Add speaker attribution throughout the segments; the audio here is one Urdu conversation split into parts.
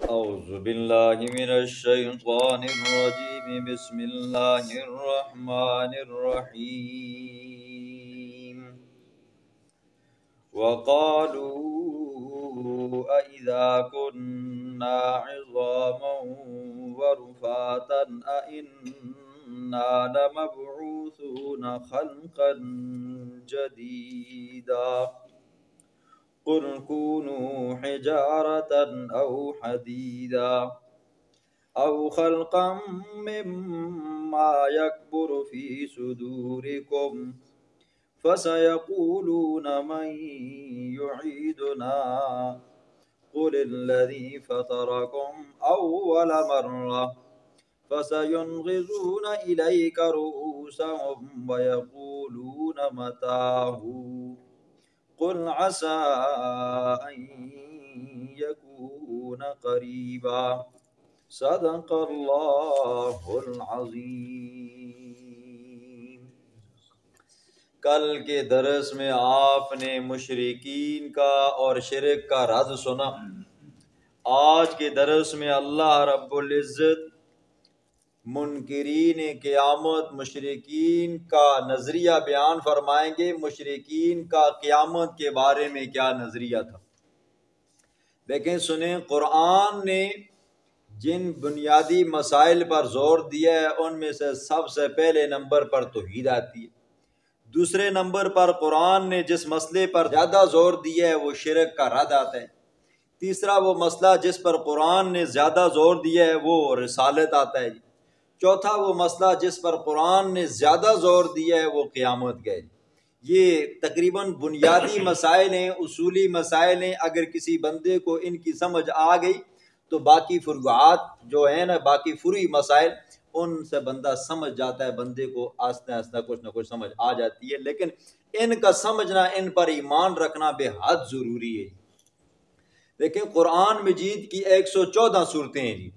Speaker 1: أعوذ بالله من الشيطان الرجيم بسم الله الرحمن الرحيم وقالوا أإذا كنا عظاما ورفاتا أإنا لمبعوثون خلقا جديدا قل كونوا حجارة أو حديدا أو خلقا مما يكبر في صدوركم فسيقولون من يعيدنا قل الذي فطركم أول مرة فسينغضون إليك رؤوسهم ويقولون متاه قل عسى أن يكون قريبا صدق اللہ العظیم۔ کل کے درس میں آپ نے مشرکین کا اور شرک کا رد سنا۔ آج کے درس میں اللہ رب العزت منکرین قیامت مشرکین کا نظریہ بیان فرمائیں گے۔ مشرکین کا قیامت کے بارے میں کیا نظریہ تھا؟ لیکن سنیں، قرآن نے جن بنیادی مسائل پر زور دیا ہے ان میں سے سب سے پہلے نمبر پر توحید آتی ہے۔ دوسرے نمبر پر قرآن نے جس مسئلے پر زیادہ زور دیا ہے وہ شرک کا رد آتا ہے۔ تیسرا وہ مسئلہ جس پر قرآن نے زیادہ زور دیا ہے وہ رسالت آتا ہے۔ چوتھا وہ مسئلہ جس پر قرآن نے زیادہ زور دیا ہے وہ قیامت کا ہے۔ یہ تقریباً بنیادی مسائل ہیں، اصولی مسائل ہیں۔ اگر کسی بندے کو ان کی سمجھ آ گئی تو باقی فروعات جو ہیں نا، باقی فروعی مسائل، ان سے بندہ سمجھ جاتا ہے، بندے کو آہستہ آہستہ کچھ نہ کچھ سمجھ آ جاتی ہے۔ لیکن ان کا سمجھنا، ان پر ایمان رکھنا بے حد ضروری ہے۔ لیکن قرآن مجید کی 114 صورتیں ہیں جی،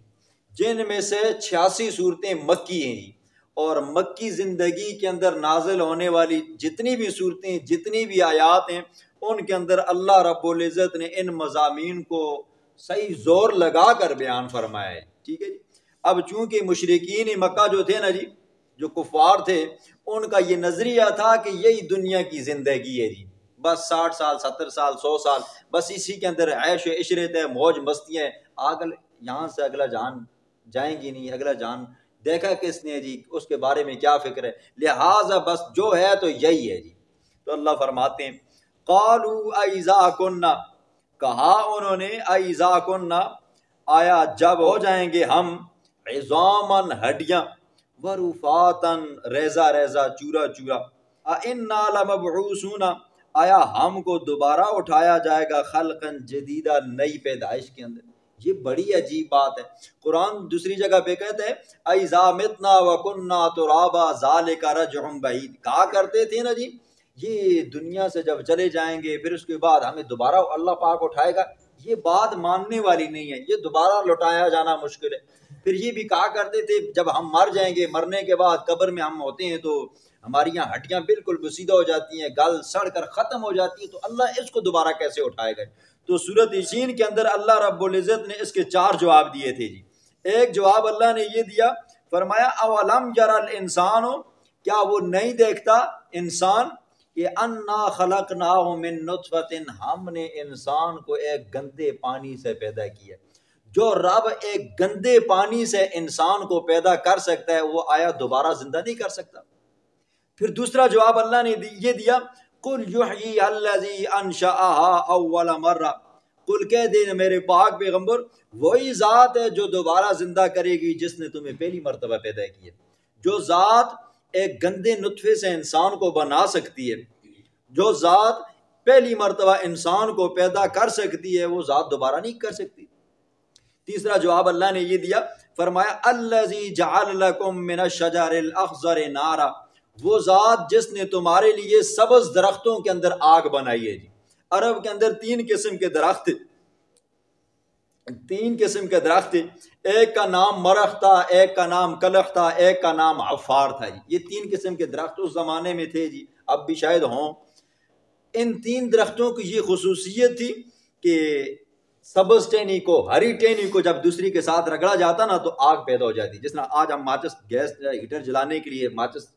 Speaker 1: جن میں سے 86 صورتیں مکی ہیں جی، اور مکی زندگی کے اندر نازل ہونے والی جتنی بھی صورتیں، جتنی بھی آیات ہیں، ان کے اندر اللہ رب العزت نے ان مضامین کو صحیح زور لگا کر بیان فرمایا ہے۔ ٹھیک ہے جی۔ اب چونکہ مشرکین مکہ جو تھے نا جی، جو کفار تھے، ان کا یہ نظریہ تھا کہ یہی دنیا کی زندگی ہے جی، بس 60 سال 70 سال 100 سال بس اسی کے اندر عیش و عشرت ہے، موج مستیاں ہیں، یہاں سے اگلا جان جائیں گی نہیں، اگلا جان دیکھا کس نے جی، اس کے بارے میں کیا فکر ہے، لہٰذا بس جو ہے تو یہی ہے جی۔ تو اللہ فرماتے ہیں قالوا اذا كنا، کہا انہوں نے اذا كنا، آیا جب ہو جائیں گے ہم، عظاماً ہڈیاں، ورفاتاً ریزہ ریزہ چورا چورا، انا لمبعوثون، آیا ہم کو دوبارہ اٹھایا جائے گا، خلقاً جدیدہ، نئی پیدائش کے اندر۔ یہ بڑی عجیب بات ہے۔ قرآن دوسری جگہ پہ کہتے ہیں اذا متنا وکنا ترابا ذالک رجع بعید، کہا کرتے تھے نا جی، یہ دنیا سے جب چلے جائیں گے پھر اس کے بعد ہمیں دوبارہ اللہ پاک اٹھائے گا، یہ بات ماننے والی نہیں ہے، یہ دوبارہ لوٹایا جانا مشکل ہے۔ پھر یہ بھی کہا کرتے تھے جب ہم مر جائیں گے، مرنے کے بعد قبر میں ہم ہوتے ہیں تو ہماری یہاں ہڈیاں بالکل بسیدہ ہو جاتی ہیں، گل سڑ کر ختم ہو جاتی ہے، تو اللہ اس کو دوبارہ کیسے اٹھائے گا؟ تو سورۃ یاسین کے اندر اللہ رب العزت نے اس کے 4 جواب دیے تھے جی۔ ایک جواب اللہ نے یہ دیا، فرمایا اولم یر الانسان، کیا وہ نہیں دیکھتا انسان کہ انا خلقناہ من نطفۃ، ہم نے انسان کو ایک گندے پانی سے پیدا کیا۔ جو رب ایک گندے پانی سے انسان کو پیدا کر سکتا ہے وہ آیا دوبارہ زندہ نہیں کر سکتا؟ پھر دوسرا جواب اللہ نے یہ دیا، قل یحییھا الذی انشأھا اول مرہ، قل کہہ دے میرے پاک پیغمبر، وہی ذات ہے جو دوبارہ زندہ کرے گی جس نے تمہیں پہلی مرتبہ پیدا کیا۔ جو ذات ایک گندے نطفے سے انسان کو بنا سکتی ہے، جو ذات پہلی مرتبہ انسان کو پیدا کر سکتی ہے، وہ ذات دوبارہ نہیں کر سکتی۔ تیسرا جواب اللہ نے یہ دیا، فرمایا الذی جعل لکم من الشجر الاخضر نارا، وہ ذات جس نے تمہارے لیے سبز درختوں کے اندر آگ بنائی ہے جی۔ عرب کے اندر 3 قسم کے درخت تھے، 3 قسم کے درخت تھے، ایک کا نام مرخ تھا، ایک کا نام کلخ تھا، ایک کا نام عفار تھا جی۔ یہ 3 قسم کے درخت اس زمانے میں تھے جی، اب بھی شاید ہوں۔ ان 3 درختوں کی یہ خصوصیت تھی کہ سبز ٹہنی کو، ہری ٹہنی کو جب دوسری کے ساتھ رگڑا جاتا نا تو آگ پیدا ہو جاتی. جس طرح آج ہم ماچس گیس ہیٹر جلانے کے لیے ماچس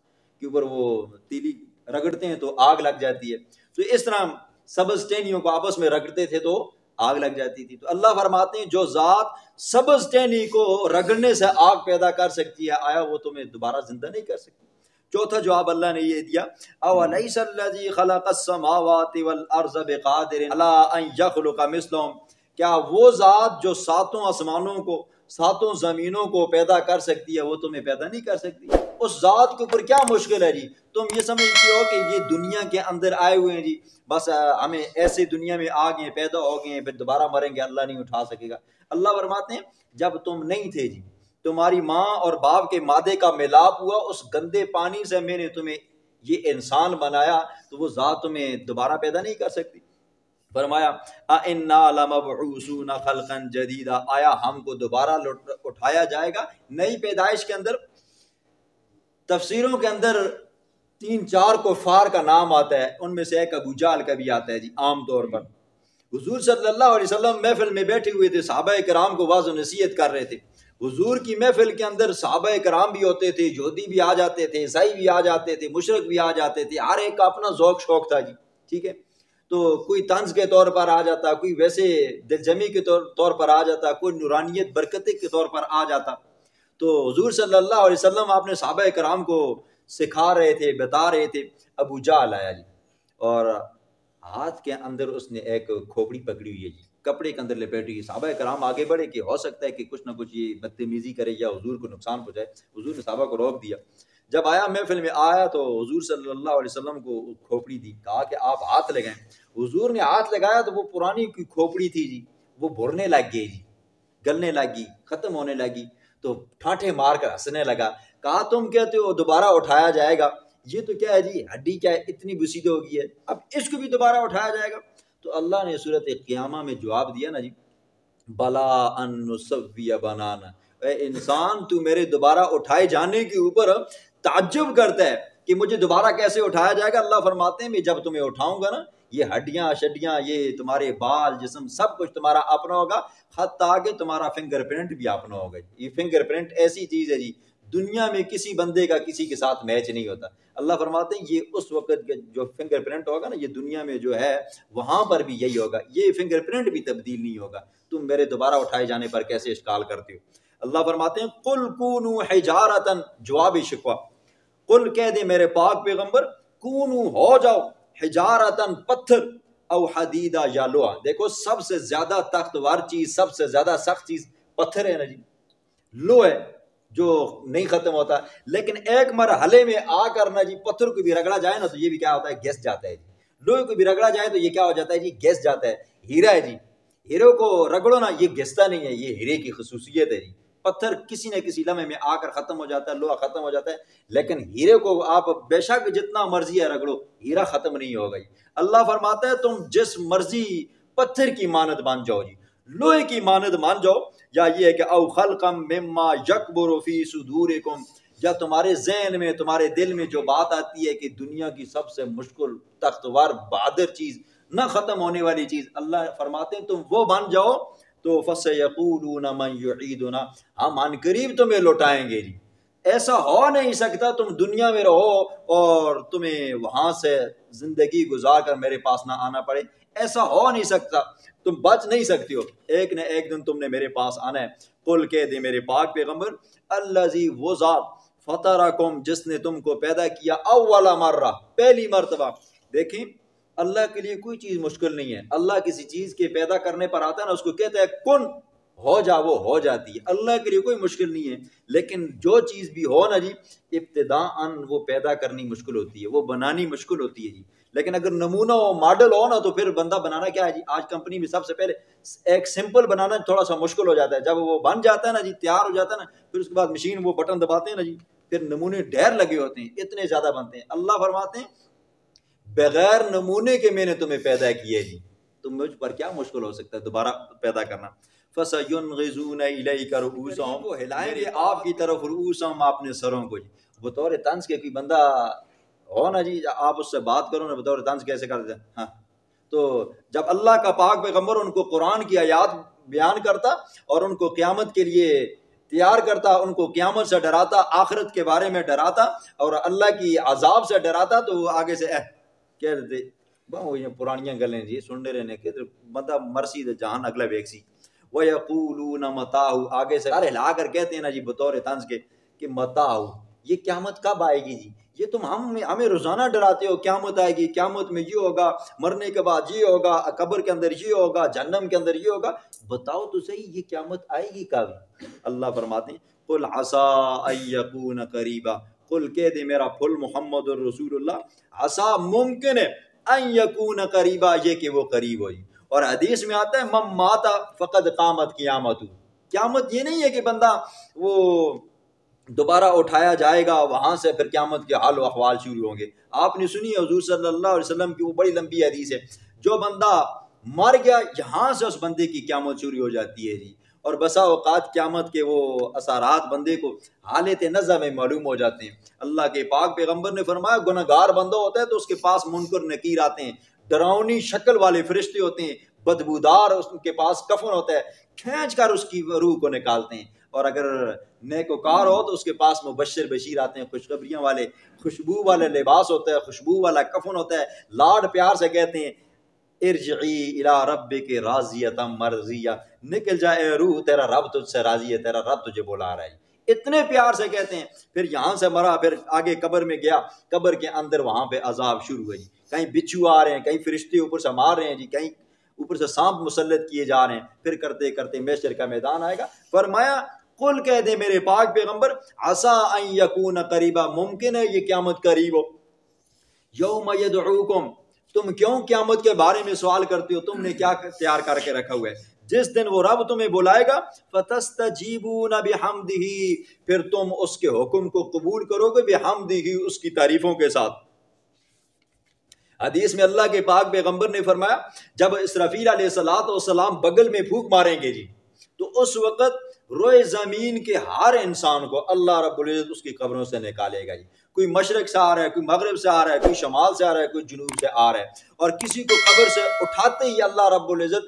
Speaker 1: کے اوپر وہ تیلی رگڑتے ہیں تو آگ لگ جاتی ہے. تو اس طرح سبز ٹہنیوں کو آپس میں رگڑتے تھے تو آگ لگ جاتی تھی. تو اللہ فرماتے ہیں جو ذات سبز ٹہنی کو رگڑنے سے آگ پیدا کر سکتی ہے، آیا وہ تمہیں دوبارہ زندہ نہیں کر سکتی؟ چوتھا جواب اللہ نے یہ دیا، اَوَلَيْسَ الَّذِي خَلَقَ السَّمَاوَاتِ وَالْأَرْضَ بِقَادِرٍ عَلَىٰ أَن يَخْلُقَ مِثْلَهُم، کیا وہ ذات جو ساتوں آسمانوں کو ساتوں زمینوں کو پیدا کر سکتی ہے وہ تمہیں پیدا نہیں کر سکتی؟ اس ذات کے اوپر کیا مشکل ہے جی؟ تم یہ سمجھتے ہو کہ یہ دنیا کے اندر آئے ہوئے ہیں جی، بس ہمیں ایسے دنیا میں آ گئے، پیدا ہو گئے ہیں، پھر دوبارہ مریں گے، اللہ نہیں اٹھا سکے گا. اللہ فرماتے ہیں جب تم نہیں تھے جی، تمہاری ماں اور باپ کے مادے کا ملاپ ہوا، اس گندے پانی سے میں نے تمہیں یہ انسان بنایا، تو وہ ذات تمہیں دوبارہ پیدا نہیں کر سکتی. فرمایا اَإِنَّا لَمَبْعُوثُونَ خَلْقًا جَدِيدًا، آیا ہم کو دوبارہ اٹھایا جائے گا نئی پیدائش کے اندر؟ تفسیروں کے اندر 3-4 کفار کا نام آتا ہے، ان میں سے ایک ابو جہل کا بھی آتا ہے جی. عام طور پر حضور صلی اللہ علیہ وسلم محفل میں بیٹھے ہوئے تھے، صحابہ کرام کو واعظ و نصیحت کر رہے تھے. حضور کی محفل کے اندر صحابہ کرام بھی ہوتے تھے، یہودی بھی آ جاتے تھے، عیسائی بھی آ جاتے تھے، مشرک بھی آ جاتے تھے، ہر ایک کا اپنا ذوق شوق تھا جی. ٹھیک ہے، تو کوئی طنز کے طور پر آ جاتا، کوئی ویسے دل جمی کے طور پر آ جاتا، کوئی نورانیت برکتی کے طور پر آ جاتا. تو حضور صلی اللہ علیہ وسلم اپنے صحابہ کرام کو سکھا رہے تھے، بتا رہے تھے. ابو جہل آیا جی، اور ہاتھ کے اندر اس نے ایک کھوپڑی پکڑی ہوئی ہے جی، کپڑے کے اندر لپیٹی ہوئی. صحابہ کرام آگے بڑھے کہ ہو سکتا ہے کہ کچھ نہ کچھ یہ بدتمیزی کرے یا حضور کو نقصان پہنچائے. حضور نے صحابہ کو روک دیا. جب آیا محفل میں آیا تو حضور صلی اللہ علیہ وسلم کو کھوپڑی دی، کہا کہ آپ ہاتھ لگائیں. حضور نے ہاتھ لگایا تو وہ پرانی کی کھوپڑی تھی جی، وہ بھرنے لگ گئی جی، گلنے لگی، ختم ہونے لگی. تو ٹھاٹھے مار کر ہنسنے لگا. کہا تم کہتے ہو دوبارہ اٹھایا جائے گا، یہ تو کیا ہے جی، ہڈی کیا ہے اتنی بسیدہ ہو گئی ہے، اب اس کو بھی دوبارہ اٹھایا جائے گا؟ تو اللہ نے صورت قیامہ میں جواب دیا نا جی، بلا ان نسوی بنانا. اے انسان تو میرے دوبارہ اٹھائے جانے کے اوپر تعجب کرتا ہے کہ مجھے دوبارہ کیسے اٹھایا جائے گا. اللہ فرماتے ہیں میں جب تمہیں اٹھاؤں گا نا، یہ ہڈیاں شڈیاں، یہ تمہارے بال جسم سب کچھ تمہارا اپنا ہوگا، حتیٰ کہ تمہارا فنگر پرنٹ بھی اپنا ہوگا. یہ فنگر پرنٹ ایسی چیز ہے جی، دنیا میں کسی بندے کا کسی کے ساتھ میچ نہیں ہوتا. اللہ فرماتے ہیں یہ اس وقت جو فنگر پرنٹ ہوگا نا، یہ دنیا میں جو ہے وہاں پر بھی یہی ہوگا، یہ فنگر پرنٹ بھی تبدیل نہیں ہوگا. تم میرے دوبارہ اٹھائے جانے پر کیسے اشکال کرتے ہو؟ اللہ فرماتے ہیں قل کونوا حجارۃ، جواب شکوہ، قل کہہ دے میرے پاک پیغمبر، کونو ہو جاؤ، حجارۃ پتھر، او حدیدہ یا لوہا. دیکھو سب سے زیادہ طاقتور چیز، سب سے زیادہ سخت چیز پتھر ہے نا جی، لوہ ہے جو نہیں ختم ہوتا. لیکن ایک مرحلے میں آ کر نا جی پتھر کو بھی رگڑا جائے نا تو یہ بھی کیا ہوتا ہے، گھس جاتا ہے جی. لوہے کو بھی رگڑا جائے تو یہ کیا ہو جاتا ہے جی، گھس جاتا ہے. ہیرا ہے جی، ہیرے کو رگڑو نا یہ گھستا نہیں ہے، یہ ہیرے کی خصوصیت ہے جی. پتھر کسی نہ کسی لمحے میں آ کر ختم ہو جاتا ہے، لوہا ختم ہو جاتا ہے، لیکن ہیرے کو آپ بے شک جتنا مرضی ہے رگڑو، ہیرا ختم نہیں ہوگا جی. اللہ فرماتا ہے تم جس مرضی پتھر کی مانند مان جاؤ جی، لوہے کی مانند مان جاؤ، یا یہ ہے کہ او خلقا مما یکبر فی صدورکم، یا تمہارے ذہن میں تمہارے دل میں جو بات آتی ہے کہ دنیا کی سب سے مشکل طاقتور بہادر چیز، نہ ختم ہونے والی چیز، اللہ فرماتے ہیں تم وہ بن جاؤ تو فَسَيَقُولُونَ مَن يُعِيدُنَا، ہم عن قریب تمہیں لوٹائیں گے جی. ایسا ہو نہیں سکتا تم دنیا میں رہو اور تمہیں وہاں سے زندگی گزار کر میرے پاس نہ آنا پڑے، ایسا ہو نہیں سکتا، تم بچ نہیں سکتی ہو، ایک نہ ایک دن تم نے میرے پاس آنا ہے. قل کہہ دے میرے پاک پیغمبر، الذی وہ ذات، فطرکم جس نے تم کو پیدا کیا، اول مرہ پہلی مرتبہ. دیکھیں اللہ کے لیے کوئی چیز مشکل نہیں ہے. اللہ کسی چیز کے پیدا کرنے پر آتا ہے نا، اس کو کہتا ہے کن، ہو جا، وہ ہو جاتی ہے. اللہ کے لیے کوئی مشکل نہیں ہے. لیکن جو چیز بھی ہو نا جی، ابتداءً وہ پیدا کرنی مشکل ہوتی ہے، وہ بنانی مشکل ہوتی ہے جی. لیکن اگر نمونہ ہو، ماڈل ہو نا، تو پھر بندہ بنانا کیا ہے جی. آج کمپنی میں سب سے پہلے ایک سمپل بنانا تھوڑا سا مشکل ہو جاتا ہے، جب وہ بن جاتا ہے نا جی، تیار ہو جاتا ہے نا، پھر اس کے بعد مشین وہ بٹن دباتے ہیں نا جی، پھر نمونے ڈھیر لگے ہوتے ہیں، اتنے زیادہ بنتے ہیں. اللہ فرماتے ہیں بغیر نمونے کے میں نے تمہیں پیدا کیا جی، تم مجھ پر کیا مشکل ہو سکتا ہے دوبارہ پیدا کرنا. فَسَيُنْغِضُونَ إِلَيْكَ رُؤُوسَهُمْ، وہ ہلائیں گے آپ کی طرف رؤوسہم، اپنے سروں کو جی. بطور طنز کے کوئی بندہ ہو نا جی، آپ اس سے بات کرو نا بطور طنز کیسے کر دیتے ہیں، ہاں تو جب اللہ کا پاک پیغمبر ان کو قرآن کی آیات بیان کرتا اور ان کو قیامت کے لیے تیار کرتا، ان کو قیامت سے ڈراتا، آخرت کے بارے میں ڈراتا اور اللہ کی عذاب سے ڈراتا، تو وہ آگے سے کہہ دیتے وہ یہ پرانیاں گلیں جی سننے رہنے کے بندہ مرسی دے جہان اگلا ویکسی وَيَقُولُونَ مَتَاهُ، آگے سے ہلا کر کہتے ہیں نا جی بطور طنز کے کہ متاؤ، یہ قیامت کب آئے گی جی؟ یہ تم ہمیں روزانہ ڈراتے ہو قیامت آئے گی، قیامت میں یہ ہوگا، مرنے کے بعد یہ ہوگا، قبر کے اندر یہ ہوگا، جہنم کے اندر یہ ہوگا، بتاؤ تو صحیح یہ قیامت آئے گی کب؟ اللہ فرماتے ہیں قُلْ عَسَىٰ أَن يَكُونَ قَرِيبًا، قل کہہ دے میرا پھل محمد الرسول اللہ، عسا ممکن ہے، ان یکون قریبا، یہ کہ وہ قریب ہو جی۔ اور حدیث میں آتا ہے من مات فقد قامت قیامت، قیامت یہ نہیں ہے کہ بندہ وہ دوبارہ اٹھایا جائے گا وہاں سے پھر قیامت کے حال و احوال شروع ہوں گے۔ آپ نے سنی حضور صلی اللہ علیہ وسلم کی وہ بڑی لمبی حدیث ہے، جو بندہ مر گیا یہاں سے اس بندے کی قیامت شروع ہو جاتی ہے جی۔ اور بسا اوقات قیامت کے وہ اثرات بندے کو حالت نزع میں معلوم ہو جاتے ہیں۔ اللہ کے پاک پیغمبر نے فرمایا گنہگار بندہ ہوتا ہے تو اس کے پاس منکر نکیر آتے ہیں، ڈراؤنی شکل والے فرشتے ہوتے ہیں، بدبودار اس کے پاس کفن ہوتا ہے، کھینچ کر اس کی روح کو نکالتے ہیں۔ اور اگر نیکوکار ہو تو اس کے پاس مبشر بشیر آتے ہیں، خوشخبریاں والے، خوشبو والا لباس ہوتا ہے، خوشبو والا کفن ہوتا ہے، لاڈ پیار سے کہتے ہیں ارجعی الی ربک راضیۃ مرضیہ، نکل جائے اے روح تیرا رب تجھ سے راضی ہے، تیرا رب تجھے بلا رہا ہے، اتنے پیار سے کہتے ہیں۔ پھر یہاں سے مرا، پھر آگے قبر میں گیا، قبر کے اندر وہاں پہ عذاب شروع ہے جی، کہیں بچھو آ رہے ہیں، کہیں فرشتے اوپر سے مار رہے ہیں جی، کہیں اوپر سے سانپ مسلط کیے جا رہے ہیں، پھر کرتے کرتے محشر کا میدان آئے گا۔ فرمایا قل کہہ دے میرے پاک پیغمبر عسیٰ ان یکون قریبا، ممکن ہے یہ قیامت قریب ہو۔ یوم یدعوکم، تم کیوں قیامت کے بارے میں سوال کرتے ہو؟ تم نے کیا تیار کر کے رکھا ہوا ہے؟ جس دن وہ رب تمہیں بلائے گا فتستجیبون بحمدہ، پھر تم اس کے حکم کو قبول کرو گے بحمدہ، اس کی تعریفوں کے ساتھ۔ حدیث میں اللہ کے پاک پیغمبر نے فرمایا جب اسرافیل علیہ السلام بغل میں پھونک ماریں گے جی، تو اس وقت روئے زمین کے ہر انسان کو اللہ رب العزت اس کی قبروں سے نکالے گا جی۔ کوئی مشرق سے آ رہا ہے، کوئی مغرب سے آ رہا ہے، کوئی شمال سے آ رہا ہے، کوئی جنوب سے آ رہا ہے، اور کسی کو قبر سے اٹھاتے ہی اللہ رب العزت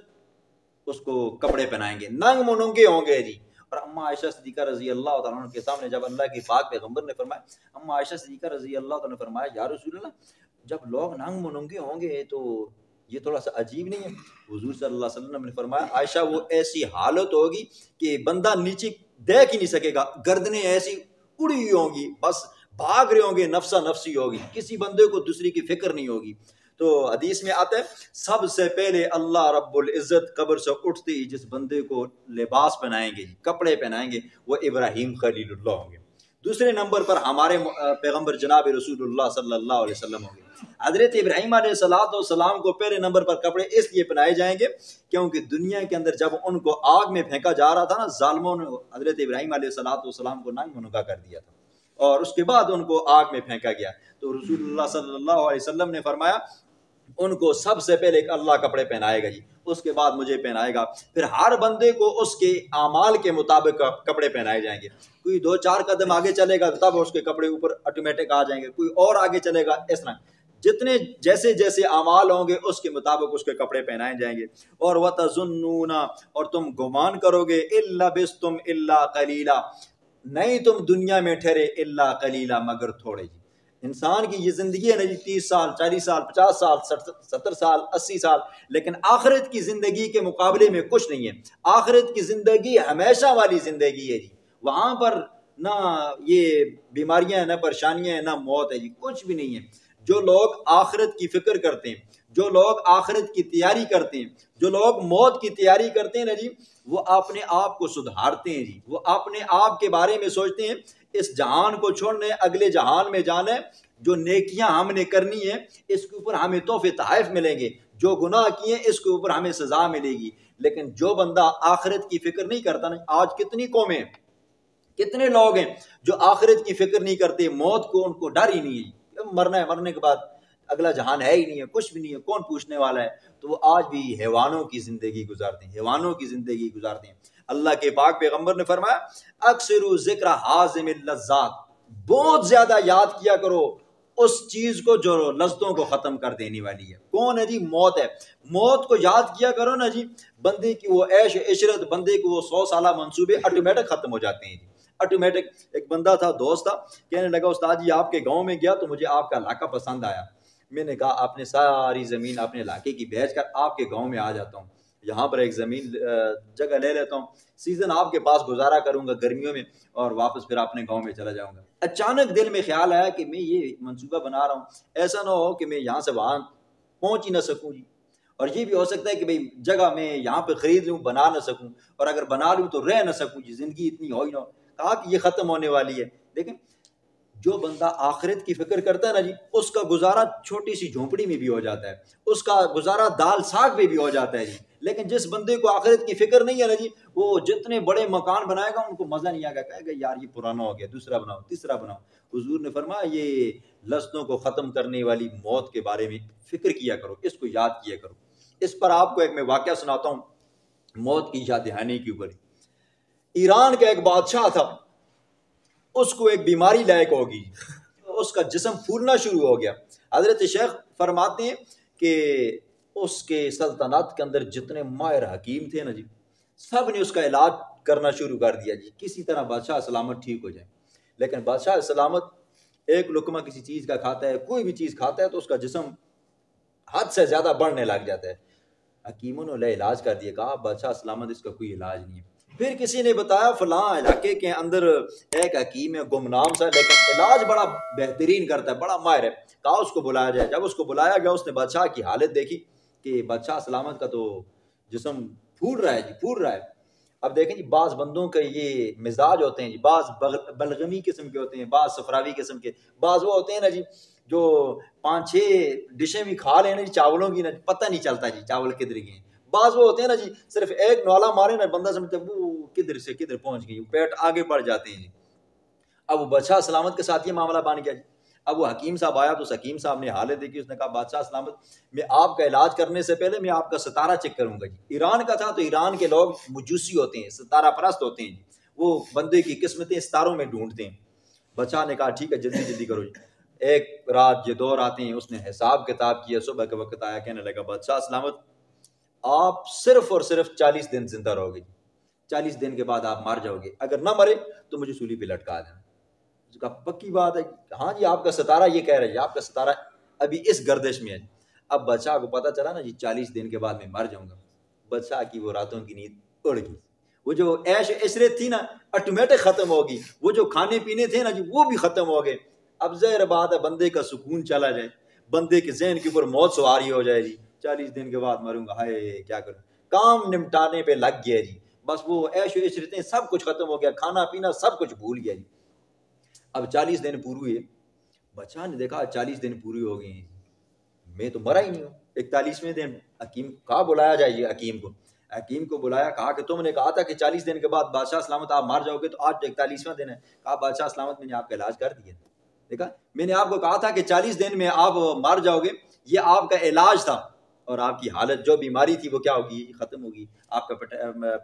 Speaker 1: اس کو کپڑے پہنائیں گے، ننگ مننگے ہوں گے جی۔ اور اما عائشہ صدیقہ رضی اللہ تعالیٰ عنہ کے سامنے جب اللہ کے پاک پیغمبر نے فرمایا، اما عائشہ صدیقہ رضی اللہ تعالیٰ نے فرمایا یا رسول اللہ جب لوگ ننگ مننگے ہوں گے تو یہ تھوڑا سا عجیب نہیں ہے؟ حضور صلی اللہ علیہ وسلم نے فرمایا عائشہ وہ ایسی حالت ہوگی کہ بندہ نیچے دیکھ ہی نہیں سکے گا، گردنیں ایسی اڑی ہوئی ہوں گی، بس بھاگ رہے ہوں گے، نفسا نفسی ہوگی، کسی بندے کو دوسری کی فکر نہیں ہوگی۔ تو حدیث میں آتا ہے سب سے پہلے اللہ رب العزت قبر سے اٹھتے ہی جس بندے کو لباس پہنائیں گے، کپڑے پہنائیں گے، وہ ابراہیم خلیل اللہ ہوں گے۔ دوسرے نمبر پر ہمارے پیغمبر جناب رسول اللہ صلی اللہ علیہ وسلم ہوں گے۔ حضرت ابراہیم علیہ السلام کو پہلے نمبر پر کپڑے اس لیے پہنائے جائیں گے کیونکہ دنیا کے اندر جب ان کو آگ میں پھینکا جا رہا تھا نا، ظالموں نے حضرت ابراہیم علیہ السلام کو ننگ منگا کر دیا تھا اور اس کے بعد ان کو آگ میں پھینکا گیا۔ تو رسول اللہ صلی اللہ علیہ وسلم نے فرمایا ان کو سب سے پہلے اللہ کپڑے پہنائے گا جی، اس کے بعد مجھے پہنائے گا، پھر ہر بندے کو اس کے اعمال کے مطابق کپڑے پہنائے جائیں گے۔ کوئی 2-4 قدم آگے چلے گا تب اس کے کپڑے اوپر آٹومیٹک آ جائیں گے، کوئی اور آگے چلے گا، اس طرح جتنے جیسے جیسے اعمال ہوں گے اس کے مطابق اس کے کپڑے پہنائے جائیں گے۔ اور وَتَظُنُّونَ، اور تم گمان کرو گے، إِلَّا بِسْتُمْ إِلَّا قَلِيلًا، نہیں تم دنیا میں ٹھہرے إِلَّا قَلِيلًا مگر تھوڑے جی۔ انسان کی یہ زندگی ہے نا جی 30 سال 40 سال 50 سال 70 سال 80 سال، لیکن آخرت کی زندگی کے مقابلے میں کچھ نہیں ہے۔ آخرت کی زندگی ہمیشہ والی زندگی ہے جی، وہاں پر نہ یہ بیماریاں نہ پریشانیاں نہ موت ہے جی، کچھ بھی نہیں ہے۔ جو لوگ آخرت کی فکر کرتے ہیں، جو لوگ آخرت کی تیاری کرتے ہیں، جو لوگ موت کی تیاری کرتے ہیں نا جی، وہ اپنے آپ کو سدھارتے ہیں جی، وہ اپنے آپ کے بارے میں سوچتے ہیں اس جہان کو چھوڑنے اگلے جہان میں جانا ہے، جو نیکیاں ہم نے کرنی ہے اس کے اوپر ہمیں تحفے تحائف ملیں گے، جو گناہ کیے اس کے اوپر ہمیں سزا ملے گی۔ لیکن جو بندہ آخرت کی فکر نہیں کرتا نا، آج کتنی قومیں کتنے لوگ ہیں جو آخرت کی فکر نہیں کرتے، موت کو ان کو ڈر ہی نہیں ہے، مرنا ہے، مرنے کے بعد اگلا جہان ہے ہی نہیں ہے، کچھ بھی نہیں ہے، کون پوچھنے والا ہے، تو وہ آج بھی حیوانوں کی زندگی گزارتے ہیں، حیوانوں کی زندگی گزارتے ہیں۔ اللہ کے پاک پیغمبر نے فرمایا اکثروا ذکر حازم اللذات، بہت زیادہ یاد کیا کرو اس چیز کو جو لذتوں کو ختم کر دینے والی ہے۔ کون ہے جی؟ موت ہے۔ موت کو یاد کیا کرو نا جی، بندے کی وہ عیش عشرت، بندے کو وہ 100 سالہ منصوبے آٹومیٹک ختم ہو جاتے ہیں جی، آٹومیٹک۔ ایک بندہ تھا، دوست تھا، کہنے لگا استاد جی آپ کے گاؤں میں گیا تو مجھے آپ کا علاقہ پسند آیا۔ میں نے کہا آپ نے ساری زمین اپنے علاقے کی بیچ کر آپ کے گاؤں میں آ جاتا ہوں، یہاں پر ایک زمین جگہ لے لیتا ہوں، سیزن آپ کے پاس گزارا کروں گا گرمیوں میں، اور واپس پھر اپنے گاؤں میں چلا جاؤں گا۔ اچانک دل میں خیال آیا کہ میں یہ منصوبہ بنا رہا ہوں، ایسا نہ ہو کہ میں یہاں سے وہاں پہنچ ہی نہ سکوں جی، اور یہ بھی ہو سکتا ہے کہ بھئی جگہ میں یہاں پہ خرید لوں بنا نہ سکوں، اور اگر بنا لوں تو رہ نہ سکوں جی، زندگی اتنی ہو ہی نہ ہو۔ کہا کہ یہ ختم ہونے والی ہے۔ لیکن جو بندہ آخرت کی فکر کرتا ہے نا جی، اس کا گزارا چھوٹی سی جھونپڑی میں بھی ہو جاتا ہے، اس کا گزارا دال ساگ میں بھی ہو جاتا ہے جی۔ لیکن جس بندے کو آخرت کی فکر نہیں ہے نا جی، وہ جتنے بڑے مکان بنائے گا ان کو مزہ نہیں آئے گا، کہے گا یار یہ پرانا ہو گیا، دوسرا بناؤ، تیسرا بناؤ۔ حضور نے فرمایا یہ لذتوں کو ختم کرنے والی موت کے بارے میں فکر کیا کرو، اس کو یاد کیا کرو۔ اس پر آپ کو ایک میں واقعہ سناتا ہوں موت کی یاد دہانی کے اوپر۔ ایران کا ایک بادشاہ تھا، اس کو ایک بیماری لاحق ہوگی، اس کا جسم پھولنا شروع ہو گیا۔ حضرت شیخ فرماتے ہیں کہ اس کے سلطنت کے اندر جتنے ماہر حکیم تھے نا جی، سب نے اس کا علاج کرنا شروع کر دیا جی، کسی طرح بادشاہ سلامت ٹھیک ہو جائے۔ لیکن بادشاہ سلامت ایک لقمہ کسی چیز کا کھاتا ہے، کوئی بھی چیز کھاتا ہے تو اس کا جسم حد سے زیادہ بڑھنے لگ جاتا ہے۔ حکیموں نے علاج کر دیا، کہا بادشاہ سلامت اس کا کوئی علاج نہیں ہے۔ پھر کسی نے بتایا فلاں علاقے کے اندر ایک حکیم ہے گمنام سا، لیکن علاج بڑا بہترین کرتا ہے، بڑا ماہر ہے، کہا اس کو بلایا جائے۔ جب اس کو بلایا گیا، اس نے بادشاہ کی حالت دیکھی کہ بادشاہ سلامت کا تو جسم پھول رہا ہے جی، پھول رہا ہے۔ اب دیکھیں جی، بعض بندوں کے یہ مزاج ہوتے ہیں جی، بعض بلغمی قسم کے ہوتے ہیں، بعض صفراوی قسم کے، بعض وہ ہوتے ہیں نا جی جو 5-6 ڈشیں بھی کھا لیں نا جی چاولوں کی، نا پتہ نہیں چلتا جی چاول کدھر گئے۔ بعض وہ ہوتے ہیں نا جی صرف ایک نوالا مارے نا بندہ سمجھتا ہے وہ کدھر سے کدھر پہنچ گئی، پیٹ آگے بڑھ جاتے ہیں جی۔ اب وہ بادشاہ سلامت کے ساتھ یہ معاملہ بن گیا جی۔ اب وہ حکیم صاحب آیا تو اس حکیم صاحب نے حالت دیکھی، اس نے کہا بادشاہ سلامت میں آپ کا علاج کرنے سے پہلے میں آپ کا ستارہ چیک کروں گا جی۔ ایران کا تھا تو ایران کے لوگ مجوسی ہوتے ہیں، ستارہ پرست ہوتے ہیں جی، وہ بندے کی قسمتیں ستاروں میں ڈھونڈتے ہیں۔ بادشاہ نے کہا ٹھیک ہے جلدی جلدی کرو جی۔ ایک رات یہ 2 راتیں اس نے حساب کتاب کیا، صبح کے وقت آیا، کہنے لگا بادشاہ سلامت آپ صرف اور صرف 40 دن زندہ رہو گے، 40 دن کے بعد آپ مر جاؤ گے، اگر نہ مرے تو مجھے سولی پہ لٹکا دینا۔ اس کا پکی بات ہے، ہاں جی آپ کا ستارہ یہ کہہ رہا ہے، آپ کا ستارہ ابھی اس گردش میں ہے۔ اب بادشاہ کو پتا چلا نا جی 40 دن کے بعد میں مر جاؤں گا، بادشاہ کی وہ راتوں کی نیند اڑ گئی، وہ جو عیش عشرت تھی نا آٹومیٹک ختم ہوگی، وہ جو کھانے پینے تھے نا جی وہ بھی ختم ہو گئے۔ اب ظاہر بات ہے بندے کا سکون چلا جائے، بندے کے ذہن کے اوپر موت سواری ہو جائے جی، 40 دن کے بعد مروں گا، ہائے کیا کروں، کام نمٹانے پہ لگ گیا جی، بس وہ عیش و عشرتیں سب کچھ ختم ہو گیا، کھانا پینا سب کچھ بھول گیا جی۔ اب 40 دن پورے ہوئے، بادشاہ نے دیکھا 40 دن پوری ہو گئی ہیں، میں تو مرا ہی نہیں ہوں۔ 41ویں دن حکیم کہا بلایا جائے جی، حکیم کو بلایا، کہا کہ تم نے کہا تھا کہ 40 دن کے بعد بادشاہ سلامت آپ مار جاؤ گے، تو آج 41واں دن ہے۔ کہا بادشاہ سلامت میں نے آپ کا علاج کر دیا، دیکھا میں نے آپ کو کہا تھا کہ 40 دن میں آپ مار جاؤ گے، یہ آپ کا علاج تھا، اور آپ کی حالت جو بیماری تھی وہ کیا ہوگی، ختم ہوگی، آپ کا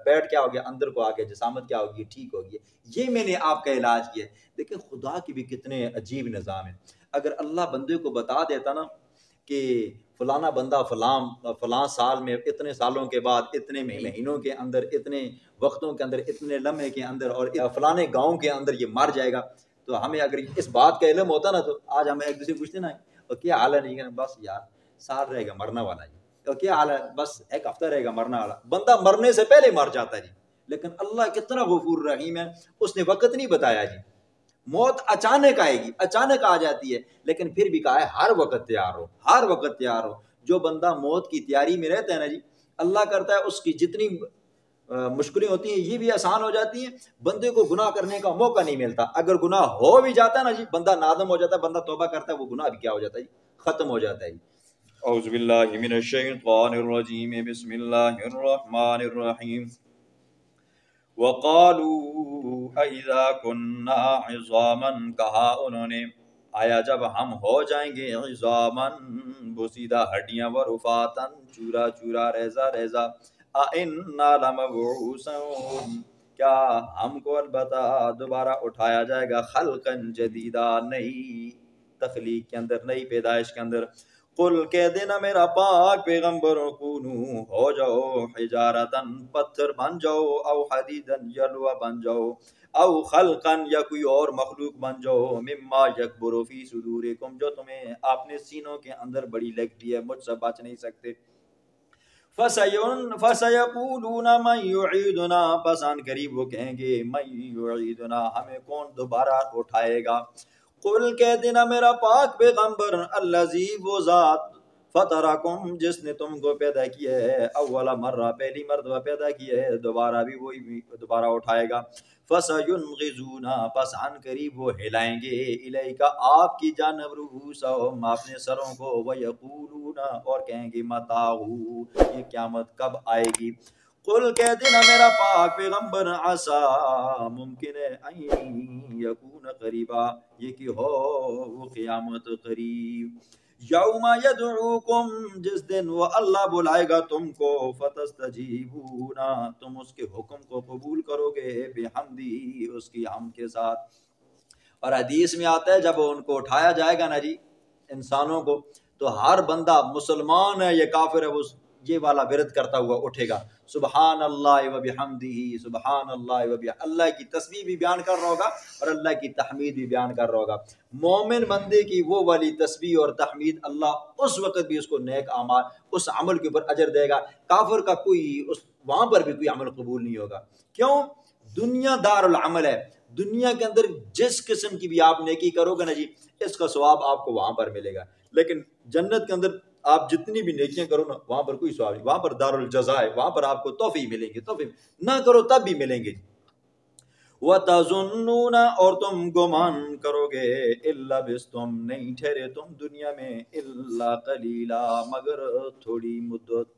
Speaker 1: پیٹ کیا ہو گیا، اندر کو آ گیا، جسامت کیا ہوگی، ٹھیک ہوگی، یہ میں نے آپ کا علاج کیا۔ دیکھیں خدا کی بھی کتنے عجیب نظام ہے، اگر اللہ بندے کو بتا دیتا نا کہ فلانا بندہ فلاں سال میں اتنے سالوں کے بعد اتنے مہینوں کے اندر اتنے وقتوں کے اندر اتنے لمحے کے اندر اور فلانے گاؤں کے اندر یہ مر جائے گا، تو ہمیں اگر اس بات کا علم ہوتا نا تو آج ہمیں ایک دوسرے پوچھتے نا اور کیا حال ہے، نہیں کہ بس یار سال رہے گا مرنا والا جی، اور کیا حال ہے بس ایک ہفتہ رہے گا مرنا والا، بندہ مرنے سے پہلے مر جاتا ہے جی۔ لیکن اللہ کتنا غفور رحیم ہے، اس نے وقت نہیں بتایا جی، موت اچانک آئے گی، اچانک آ جاتی ہے، لیکن پھر بھی کہا ہے ہر وقت تیار ہو، ہر وقت تیار ہو۔ جو بندہ موت کی تیاری میں رہتا ہے نا جی، اللہ کرتا ہے اس کی جتنی مشکلیں ہوتی ہیں یہ بھی آسان ہو جاتی ہیں، بندے کو گناہ کرنے کا موقع نہیں ملتا، اگر گناہ ہو بھی جاتا ہے نا جی بندہ نادم ہو جاتا ہے، بندہ توبہ کرتا ہے، وہ گناہ بھی کیا ہو جاتا ہے جی، ختم ہو جاتا ہے جی۔ اعوذ باللہ من الشیطان الرجیم، بسم اللہ الرحمن الرحیم۔ وَقَالُوا أَإِذَا كُنَّا عِظَامًا، کہا انہوں نے آیا جب ہم ہو جائیں گے عظامًا بوسیدہ ہڈیاں، ورفاتًا چورا چورا ریزہ ریزہ، أَإِنَّا لَمَبْعُوثُونَ، کیا ہم کو البتہ دوبارہ اٹھایا جائے گا، خلقًا جدیدہ، نئی تخلیق کے اندر، نئی پیدائش کے اندر. قل کہہ دینا میرا پاک پیغمبروں کونو ہو جاؤ حجارتن پتھر بن جاؤ، او حدیدن یا لوہا بن جاؤ، او خلقن یا کوئی اور مخلوق بن جاؤ، مما یکبر فی صدورکم جو تمہیں اپنے سینوں کے اندر بڑی لگتی ہے، مجھ سے بچ نہیں سکتے. فَسَيَقُولُونَ مَن يُعِيدُنَا پس ان قریب وہ کہیں گے من یعیدنا ہمیں کون دوبارہ اٹھائے گا. قل کہہ دینا میرا پاک پیغمبر الذی وہ ذات فطرکم جس نے تم کو پیدا کیا ہے اول مرہ پہلی مرتبہ پیدا کیا ہے، دوبارہ بھی وہی دوبارہ اٹھائے گا. فَسَيُنْغِضُونَ پس عن قریب وہ ہلائیں گے الیک آپ کی جانب رؤوسہم اپنے سروں کو، وَيَقُولُونَ اور کہیں گے متٰی یہ قیامت کب آئے گی. قل کہہ دینا میرا پاک پیغمبر عسیٰ ممکن ہے ان یکون قریبا یہ کہ ہو وہ قیامت قریب. یوم یدعوکم جس دن وہ اللہ بلائے گا تم کو، فتستجیبون تم اس کے حکم کو قبول کرو گے، بحمدی اس کی حمد کے ساتھ. اور حدیث میں آتا ہے جب ان کو اٹھایا جائے گا نا جی انسانوں کو، تو ہر بندہ مسلمان ہے یا کافر ہے وہ یہ والا ورد کرتا ہوا اٹھے گا، سبحان اللہ و بحمدہ، سبحان اللہ و بحمدہ، اللہ کی تسبیح بھی بیان کر رہا ہوگا اور اللہ کی تحمید بھی بیان کر رہا ہوگا. مومن بندے کی وہ والی تسبیح اور تحمید اللہ اس وقت بھی اس کو نیک اعمال اس عمل کے اوپر اجر دے گا. کافر کا کوئی وہاں پر بھی کوئی عمل قبول نہیں ہوگا. کیوں؟ دنیا دار العمل ہے، دنیا کے اندر جس قسم کی بھی آپ نیکی کرو گے نا جی اس کا ثواب آپ کو وہاں پر ملے گا. لیکن جنت کے اندر آپ جتنی بھی نیکیاں کرو نا وہاں پر کوئی ثواب نہیں، وہاں پر دار الجزا ہے، وہاں پر آپ کو تحفے ملیں گے، تحفے نہ کرو تب بھی ملیں گے. وَتَظُنُّونَ اور تم گمان کرو گے، إِلَّا بِسْتُمْ نہیں ٹھہرے تم دنیا میں، إِلَّا قَلِيلًا مگر تھوڑی مدت.